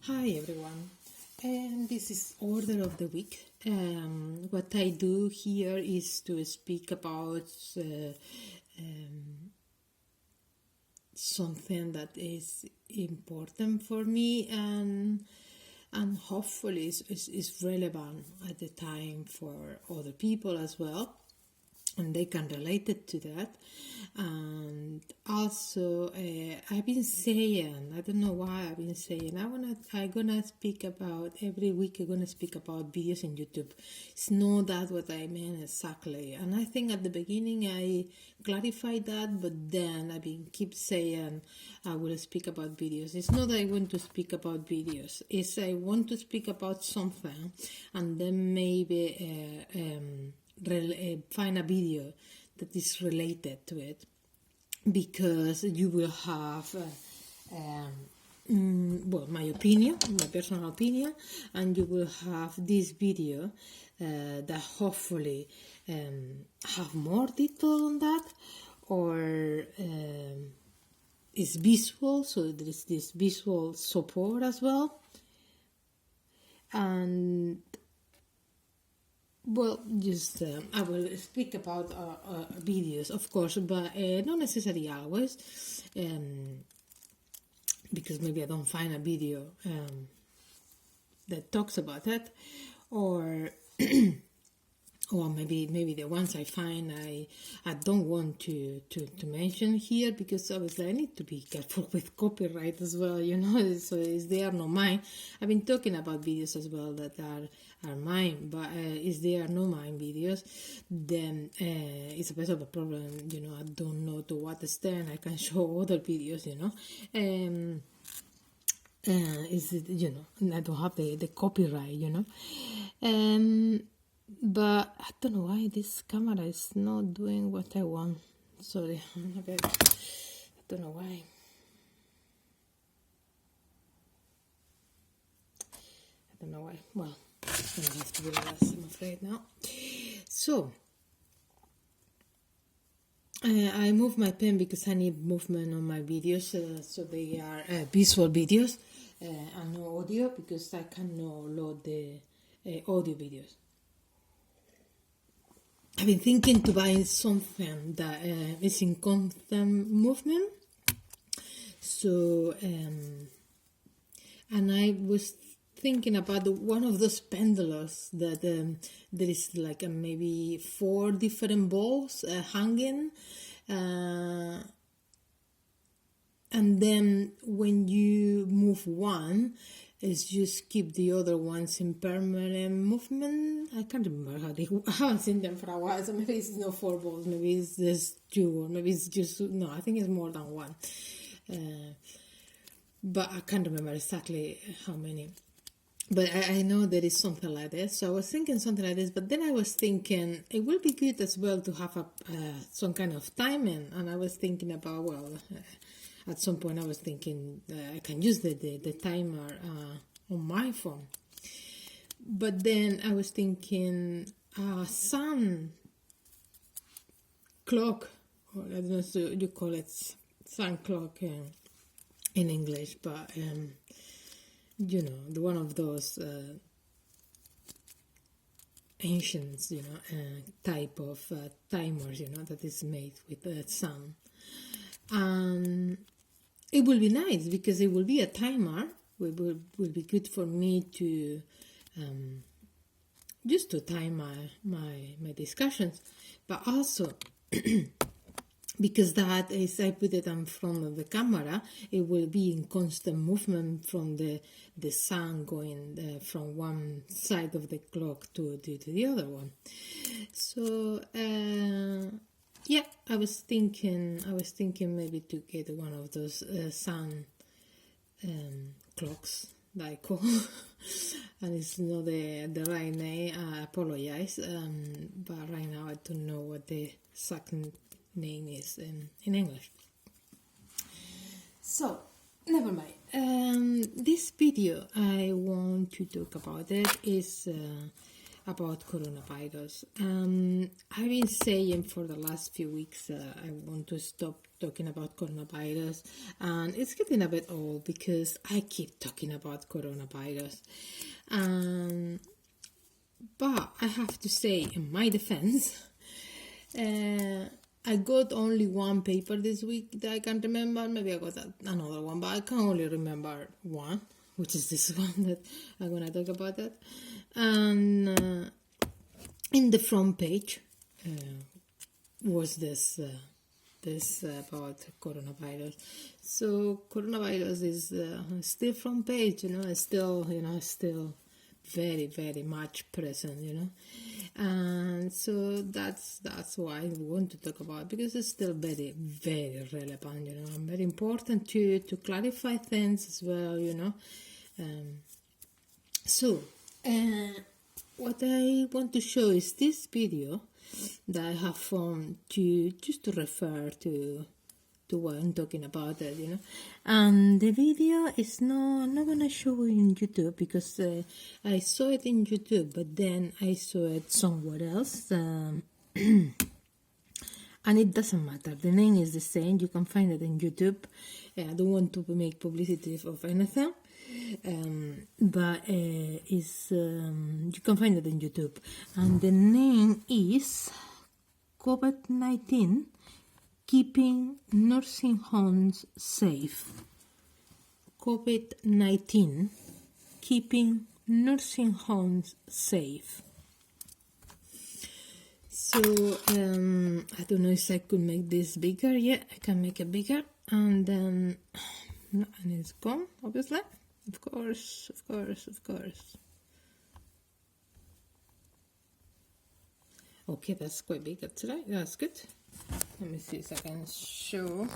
Hi everyone, and this is order of the week. What I do here is to speak about something that is important for me and hopefully is relevant at the time for other people as well, and they can relate it to that. And also I've been saying, I don't know why I've been saying, I'm gonna speak about every week. I'm gonna speak about videos in YouTube. It's not that what I meant exactly, and I think at the beginning I clarified that, but then I've been keep saying I will speak about videos. It's not that I want to speak about videos, it's I want to speak about something, and then maybe find a video that is related to it, because you will have my opinion, my personal opinion, and you will have this video that hopefully have more detail on that, or is visual, so there is this visual support as well. And well, just I will speak about videos, of course, but not necessarily always, because maybe I don't find a video that talks about it, or or maybe the ones I find I don't want to mention here, because obviously I need to be careful with copyright as well, so is they are not mine. I've been talking about videos as well that are mine, but if they are not mine videos, then it's a bit of a problem. I don't know to what extent I can show other videos. Is it, I don't have the copyright. But I don't know why this camera is not doing what I want. Sorry, I don't know why. I don't know why. Well, I'm going to have to do that, I'm afraid now. So, I move my pen because I need movement on my videos, so they are visual videos and no audio, because I cannot load the audio videos. I've been thinking to buy something that is in constant movement. So, and I was thinking about one of those pendulums that there is like maybe 4 different balls hanging. And then when you move one, is just keep the other ones in permanent movement. I can't remember how I haven't seen them for a while, so maybe it's not 4 balls, maybe it's just 2, or maybe it's just, no, I think it's more than 1. But I can't remember exactly how many. But I know there is something like this, so I was thinking something like this, but then I was thinking it would be good as well to have some kind of timing, and I was thinking about, at some point I was thinking I can use the timer on my phone. But then I was thinking sun clock, or I don't know if you call it sun clock in English, but one of those ancient, type of timers, that is made with the sun. And it will be nice because it will be a timer. It will be good for me to just to time my discussions, but also because that is, I put it in front of the camera, it will be in constant movement from the sun going from one side of the clock to the other one. So yeah, I was thinking maybe to get one of those sun clocks that I call, and it's not the right name. I apologize, but right now I don't know what the exact name is in English. So never mind. This video I want to talk about it is about coronavirus. I've been saying for the last few weeks I want to stop talking about coronavirus, and it's getting a bit old because I keep talking about coronavirus. But I have to say, in my defense, I got only one paper this week that I can remember. Maybe I got another one, but I can only remember one, which is this one that I'm going to talk about it. And in the front page was this about coronavirus. So coronavirus is still front page, still very, very much present, and so that's why I want to talk about it, because it's still very, very relevant, and very important to clarify things as well, So what I want to show is this video that I have found just to refer to what I'm talking about it, And the video is I'm not gonna show it in YouTube because I saw it in YouTube, but then I saw it somewhere else, and it doesn't matter. The name is the same. You can find it in YouTube. I don't want to make publicity of anything, but you can find it in YouTube, and the name is COVID-19. Keeping nursing homes safe. COVID-19. Keeping nursing homes safe. So, I don't know if I could make this bigger. Yeah, I can make it bigger. And then, and it's gone, obviously. Of course. Okay, that's quite big today. That's good. Let me see if I can show.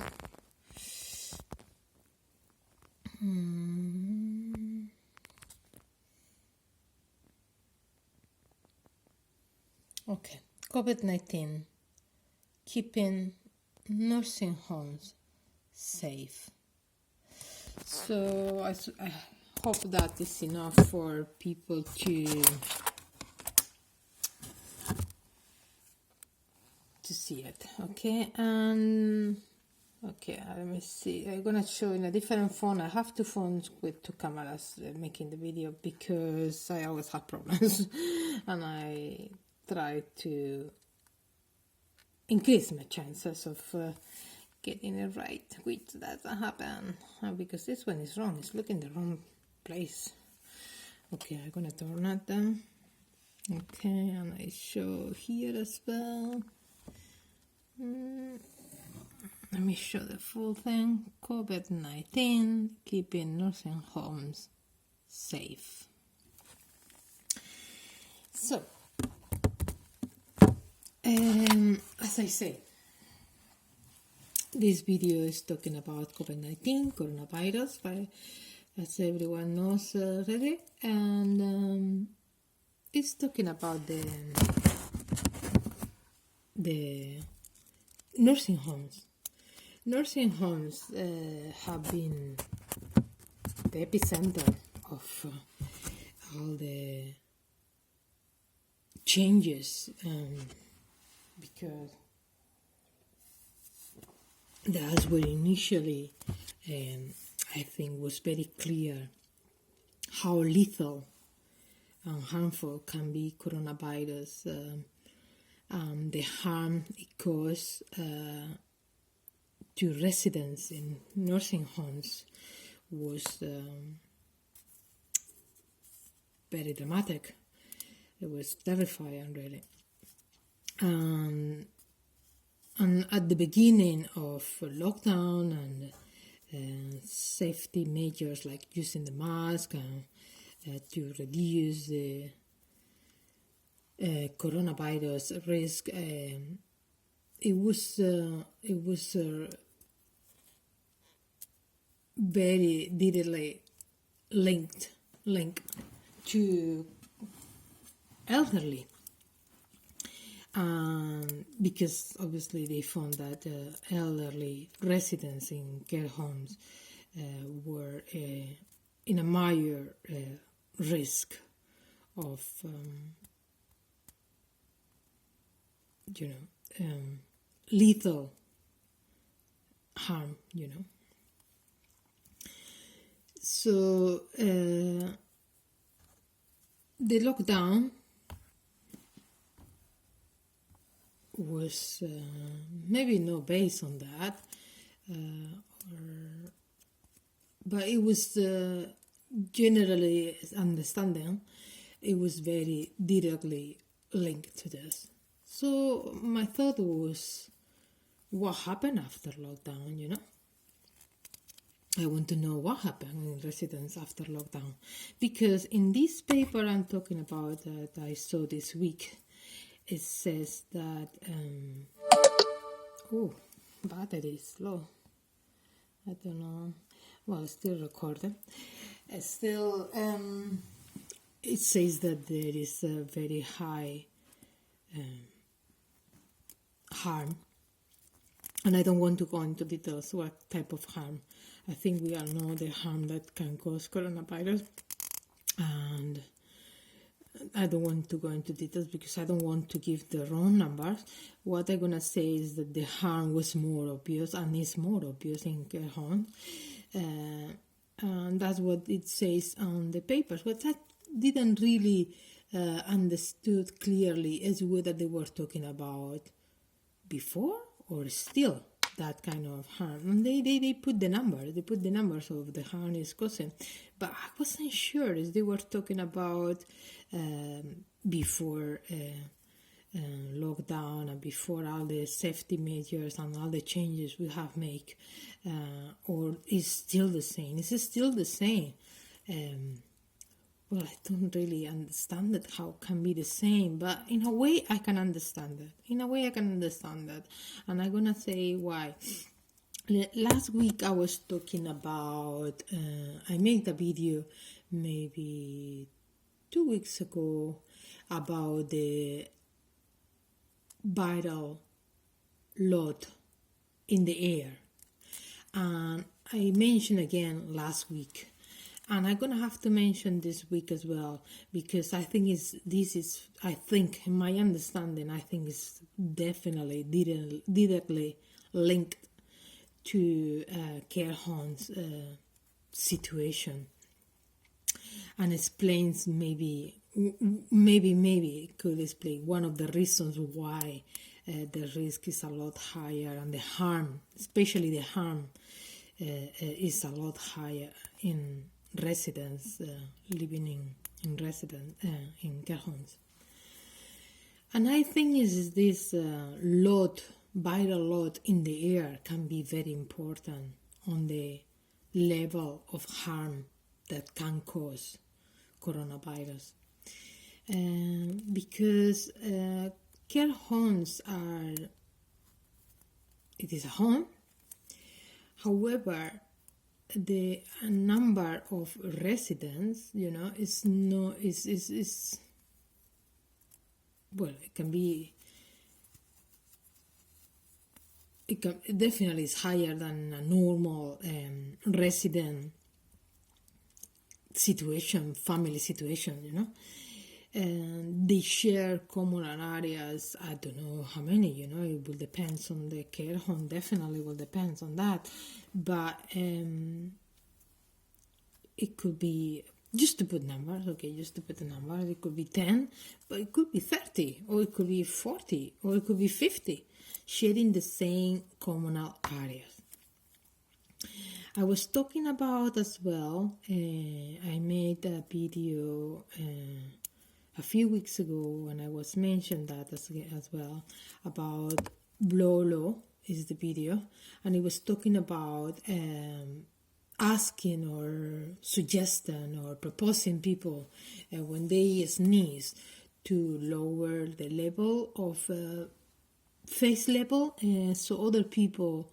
Okay, COVID-19, keeping nursing homes safe. So I hope that is enough for people to see it. Okay, and okay, let me see. I'm gonna show in a different phone. I have two phones with two cameras making the video because I always have problems and I try to increase my chances of getting it right, which doesn't happen because this one is wrong. It's looking the wrong place. Okay, I'm gonna turn it down. Okay, and I show here as well. Let me show the full thing. COVID-19, keeping nursing homes safe. So, as I say, this video is talking about COVID-19, coronavirus, as everyone knows already, and it's talking about the nursing homes. Nursing homes have been the epicenter of all the changes, because that's where initially I think was very clear how lethal and harmful can be coronavirus. The harm it causes to residents in nursing homes was very dramatic. It was terrifying, really. And at the beginning of lockdown and safety measures like using the mask and to reduce the coronavirus risk, it was very directly linked to elderly, because obviously they found that elderly residents in care homes were in a higher risk of lethal harm, So the lockdown was maybe not based on that, but it was generally understanding. It was very directly linked to this. So my thought was, what happened after lockdown, I want to know what happened in residence after lockdown. Because in this paper I'm talking about that I saw this week, it says that, battery is low. I don't know. Well, it's still recording. It's still, it says that there is a very high harm. And I don't want to go into details what type of harm. I think we all know the harm that can cause coronavirus. And I don't want to go into details because I don't want to give the wrong numbers. What I'm going to say is that the harm was more obvious and is more obvious in care homes. And that's what it says on the papers. But I didn't really understood clearly is whether they were talking about before or still that kind of harm. And they put the numbers of the harm is causing. But I wasn't sure if they were talking about before lockdown and before all the safety measures and all the changes we have made, or is still the same. Is it still the same? Well, I don't really understand it, how it can be the same, but in a way I can understand that. And I'm gonna say why. Last week I was talking about, I made a video maybe 2 weeks ago about the viral load in the air. And I mentioned again last week. And I'm gonna have to mention this week as well, because I think in my understanding, I think it's definitely directly linked to care homes situation, and explains maybe could explain one of the reasons why the risk is a lot higher and the harm, especially the harm, is a lot higher in residents living in care homes. And I think is this viral load in the air can be very important on the level of harm that can cause coronavirus. Because care homes it is a home. However, the number of residents, is it definitely is higher than a normal resident situation, family situation, And they share common areas. I don't know how many, it will depend on the care home, definitely will depend on that. But it could be, just to put numbers, it could be 10, but it could be 30, or it could be 40, or it could be 50, sharing the same communal areas. I was talking about as well, I made a video a few weeks ago, and I was mentioned that as well, about Blolo is the video, and it was talking about asking or suggesting or proposing people when they sneeze to lower the level of face level, so other people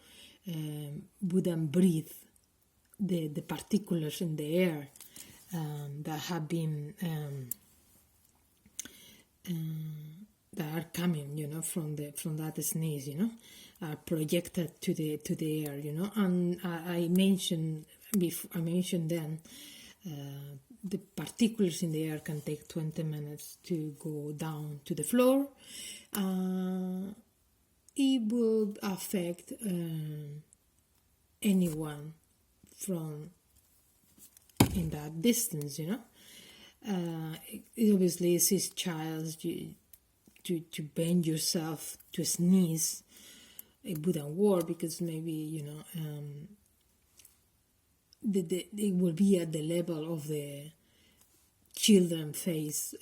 wouldn't breathe the particles in the air that have been that are coming, from that sneeze, are projected to the air, And I mentioned then the particles in the air can take 20 minutes to go down to the floor, it will affect anyone from in that distance, it obviously is his child to bend yourself to sneeze. It wouldn't work because maybe it will be at the level of the children face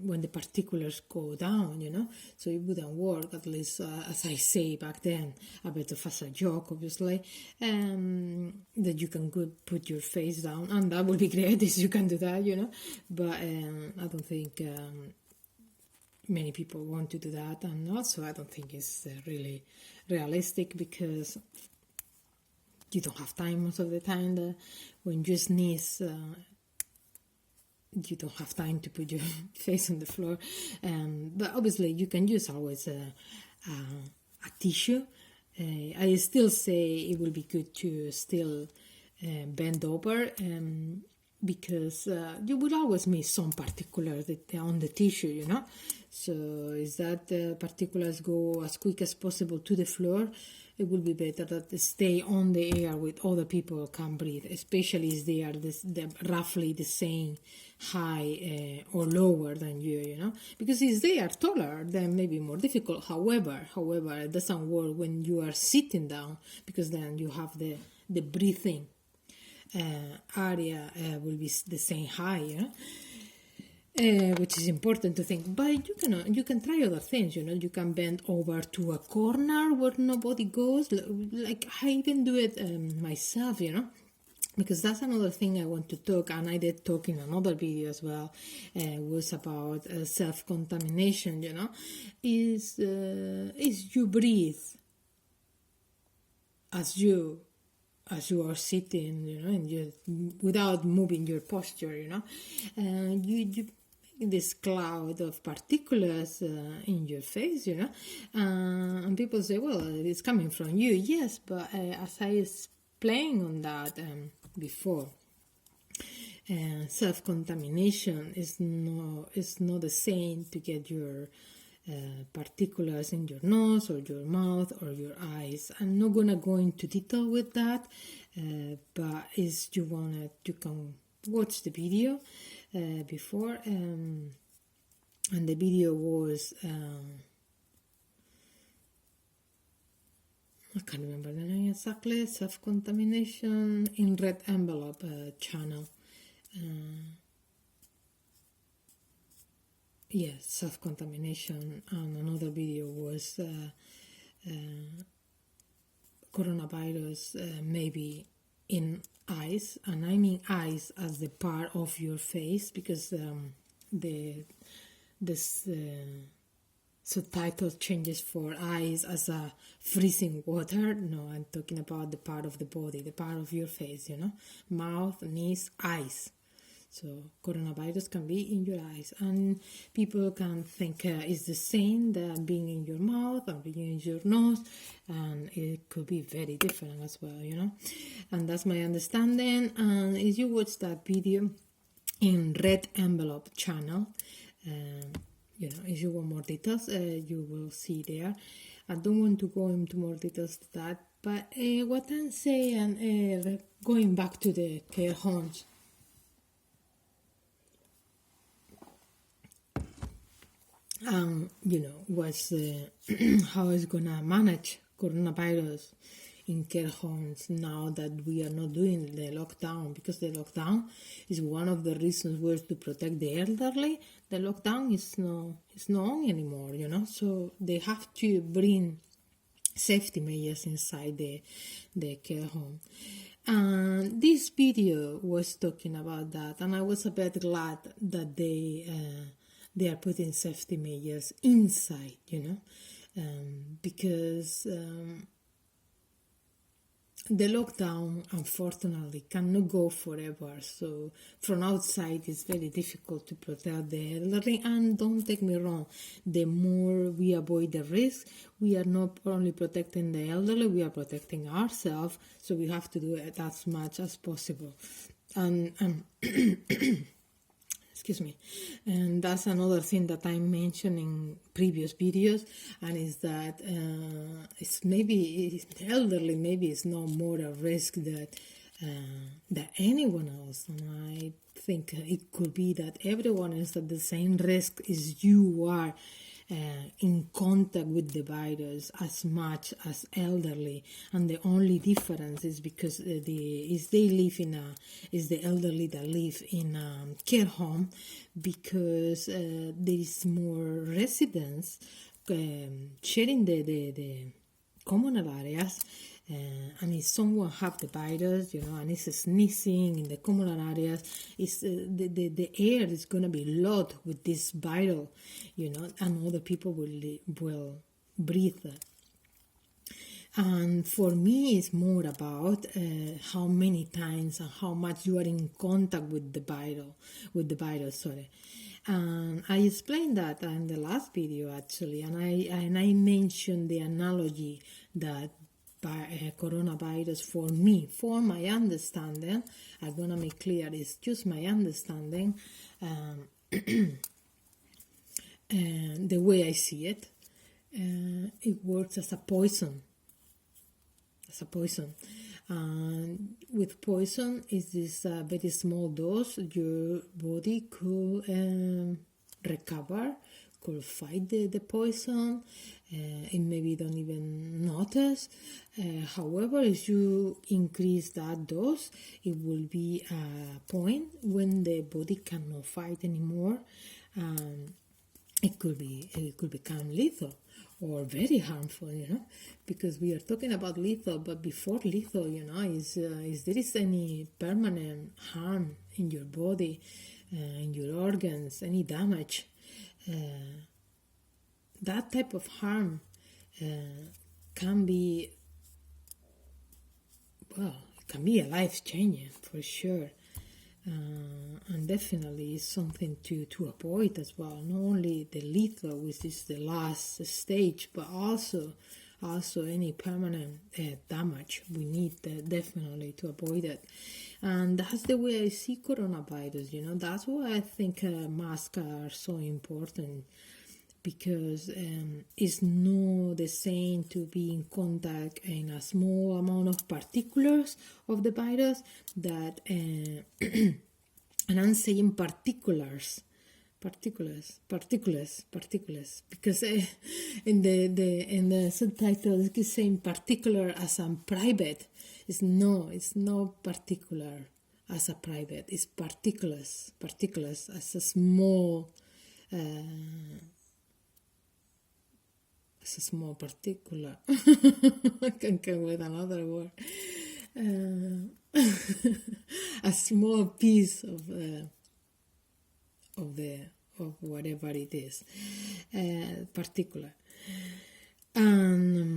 when the particulars go down, so it wouldn't work, at least as I say back then, a bit of as a joke, obviously, that you can put your face down, and that would be great if you can do that, but I don't think many people want to do that, and also I don't think it's really realistic because you don't have time most of the time. When you sneeze, you don't have time to put your face on the floor. But obviously you can use always a tissue. I still say it will be good to still bend over because you will always miss some particulars on the tissue, So is that the particulars go as quick as possible to the floor, it will be better that they stay on the air with other people can breathe, especially if they are roughly the same high or lower than you, because if they are taller, then maybe more difficult. However, it doesn't work when you are sitting down because then you have the breathing area will be the same height, which is important to think. But you can try other things, you can bend over to a corner where nobody goes, like I even do it myself, because that's another thing I want to talk, and I did talk in another video as well, was about self-contamination, is you breathe as you are sitting, and you without moving your posture, and you this cloud of particulates in your face, and people say, well, it's coming from you. Yes, but as I explained on that before, self-contamination is not the same to get your particulates in your nose or your mouth or your eyes. I'm not gonna go into detail with that, but if you want, you can watch the video before, and the video was I can't remember the name exactly. Self-contamination in red envelope channel. Yes, self-contamination, and another video was coronavirus maybe in eyes, and I mean eyes as the part of your face, because this subtitle changes for eyes as a freezing water. No, I'm talking about the part of the body, the part of your face, mouth, knees, eyes. So coronavirus can be in your eyes, and people can think it's the same that being in your mouth or being in your nose, and it could be very different as well, and that's my understanding. And if you watch that video in red envelope channel, if you want more details, you will see there. I don't want to go into more details to that, but what I'm saying, going back to the care homes, what's how it's gonna manage coronavirus in care homes now that we are not doing the lockdown, because the lockdown is one of the reasons was to protect the elderly. The lockdown is not on anymore, so they have to bring safety measures inside the care home. And this video was talking about that, and I was a bit glad that they are putting safety measures inside, because the lockdown, unfortunately, cannot go forever. So from outside, it's very difficult to protect the elderly. And don't take me wrong, the more we avoid the risk, we are not only protecting the elderly, we are protecting ourselves. So we have to do it as much as possible. And excuse excuse me. And that's another thing that I mentioned in previous videos, and is that it's elderly, maybe it's no more a risk that anyone else. And I think it could be that everyone is at the same risk as you are. In contact with the virus as much as elderly, and the only difference is because is the elderly that live in a care home, because there is more residents sharing the communal areas. And if someone have the virus, and is sneezing in the communal areas, the air is going to be loaded with this viral, and other people will breathe that. And for me, it's more about how many times and how much you are in contact with the virus. And I explained that in the last video actually, and I mentioned the analogy that coronavirus for my understanding, I'm gonna make clear it's just my understanding, and the way I see it, it works as a poison. And with poison, is this very small dose your body could recover, could fight the poison, and maybe you don't even notice. However, if you increase that dose, it will be a point when the body cannot fight anymore. It could become lethal or very harmful, because we are talking about lethal, but before lethal, is there is any permanent harm in your body, in your organs, any damage, that type of harm can be, it can be a life-changing for sure. And definitely is something to avoid as well. Not only the lethal, which is the last stage, but also any permanent damage. We need definitely to avoid it. And that's the way I see coronavirus. That's why I think masks are so important, because it's not the same to be in contact in a small amount of particulars of the virus that, and I'm saying particles, because in the subtitle it's saying particular as a private. It's not particular as a private. It's particles as a small. It's a small particular. I can come with another word. A small piece of whatever it is, particular.